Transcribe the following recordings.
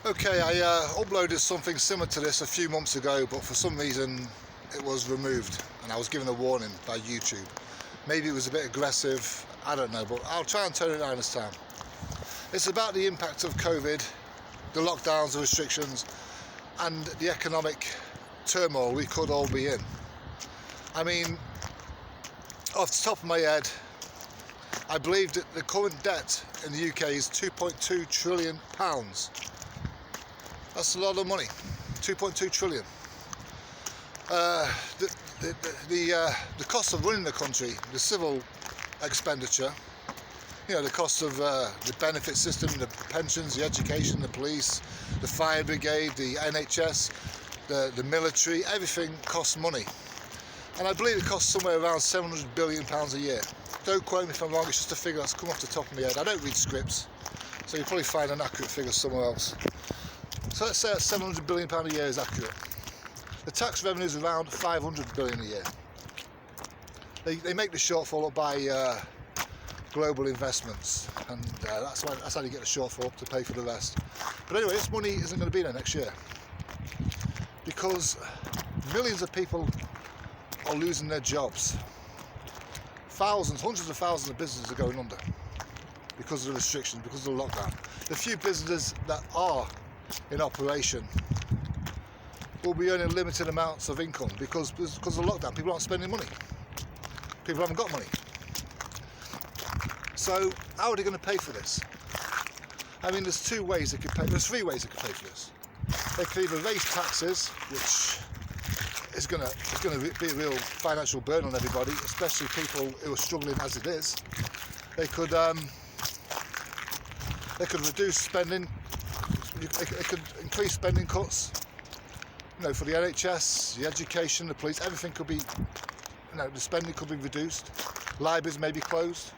Okay, I uploaded something similar to this a few months ago, but for some reason it was removed and I was given a warning by YouTube. Maybe it was a bit aggressive, I don't know, but I'll try and turn it around this time. It's about the impact of COVID, the lockdowns, the restrictions, and the economic turmoil we could all be in. I mean, off the top of my head, I believe that the current debt in the UK is £2.2 trillion. That's a lot of money, 2.2 trillion. The cost of running the country, the civil expenditure, the cost of the benefit system, the pensions, the education, the police, the fire brigade, the NHS, the military, everything costs money. And I believe it costs somewhere around £700 billion a year. Don't quote me if I'm wrong, it's just a figure that's come off the top of my head. I don't read scripts, so you'll probably find an accurate figure somewhere else. So let's say that £700 billion a year is accurate. The tax revenue is around £500 billion a year. They make the shortfall up by global investments, and that's how you get the shortfall up to pay for the rest. But anyway, this money isn't going to be there next year because millions of people are losing their jobs. Thousands, hundreds of thousands of businesses are going under because of the restrictions, because of the lockdown. The few businesses that are in operation will be earning limited amounts of income because of the lockdown. People aren't spending money. People haven't got money. So how are they going to pay for this? I mean, there's two ways they could pay. There's three ways they could pay for this. They could either raise taxes, which is going to be a real financial burden on everybody, especially people who are struggling as it is. They could reduce spending. They could increase spending cuts. For the NHS, the education, the police, everything could be. The spending could be reduced. Libraries may be closed.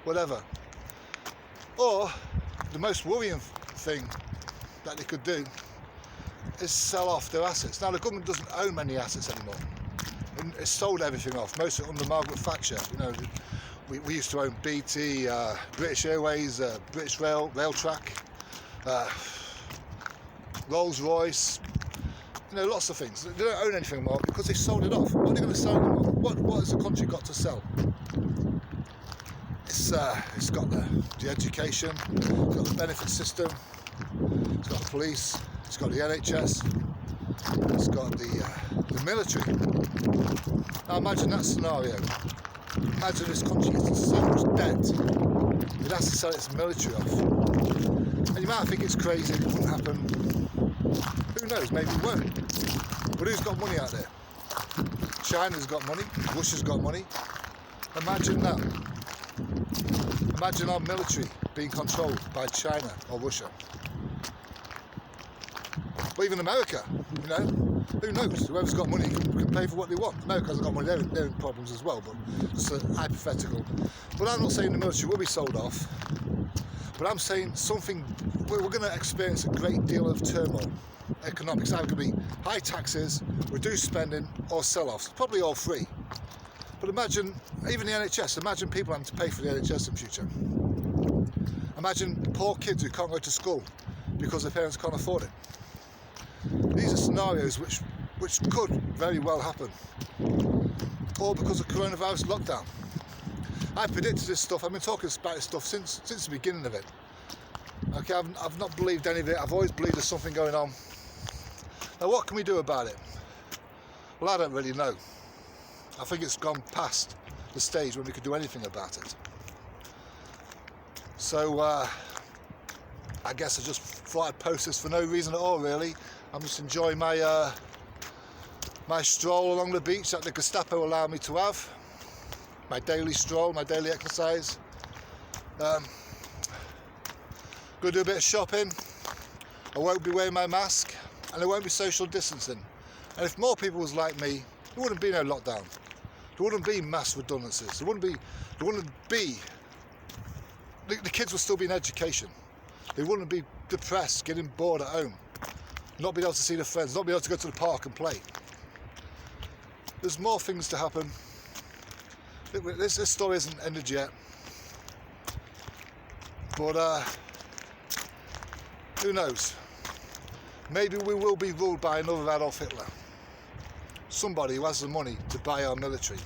Whatever. Or the most worrying thing that they could do is sell off their assets. Now the government doesn't own many assets anymore. It's sold everything off, most of it under Margaret Thatcher. We used to own BT, British Airways, British Railtrack, Rolls-Royce, lots of things. They don't own anything more because they sold it off. What are they going to sell anymore? What has the country got to sell? It's got the education, it's got the benefit system, it's got the police, it's got the NHS, it's got the military. Now imagine that scenario. Imagine this country gets so much debt, it has to sell its military off. And you might think it's crazy, it won't happen. Who knows, maybe it won't. But who's got money out there? China's got money, Russia's got money. Imagine that. Imagine our military being controlled by China or Russia. Or even America, who knows? Whoever's got money can pay for what they want. America hasn't got money, they're in problems as well, but it's hypothetical. But I'm not saying the military will be sold off, but I'm saying we're going to experience a great deal of turmoil. Economics, either going to be high taxes, reduced spending, or sell-offs. Probably all three. But imagine, even the NHS, imagine people having to pay for the NHS in the future. Imagine poor kids who can't go to school because their parents can't afford it. These are scenarios which could very well happen. All because of coronavirus lockdown. I predicted this stuff, I've been talking about this stuff since the beginning of it. Okay, I've not believed any of it, I've always believed there's something going on. Now what can we do about it? Well, I don't really know. I think it's gone past the stage when we could do anything about it. So I guess I just thought I'd post this for no reason at all, really. I'm just enjoying my my stroll along the beach that the Gestapo allowed me to have. My daily stroll, my daily exercise. Go do a bit of shopping. I won't be wearing my mask and there won't be social distancing. And if more people was like me, there wouldn't be no lockdown. There wouldn't be mass redundancies. There wouldn't be the kids would still be in education. They wouldn't be depressed, getting bored at home, not being able to see their friends, not being able to go to the park and play. There's more things to happen. This story isn't ended yet. But who knows? maybe we will be ruled by another Adolf Hitler. Somebody who has the money to buy our military.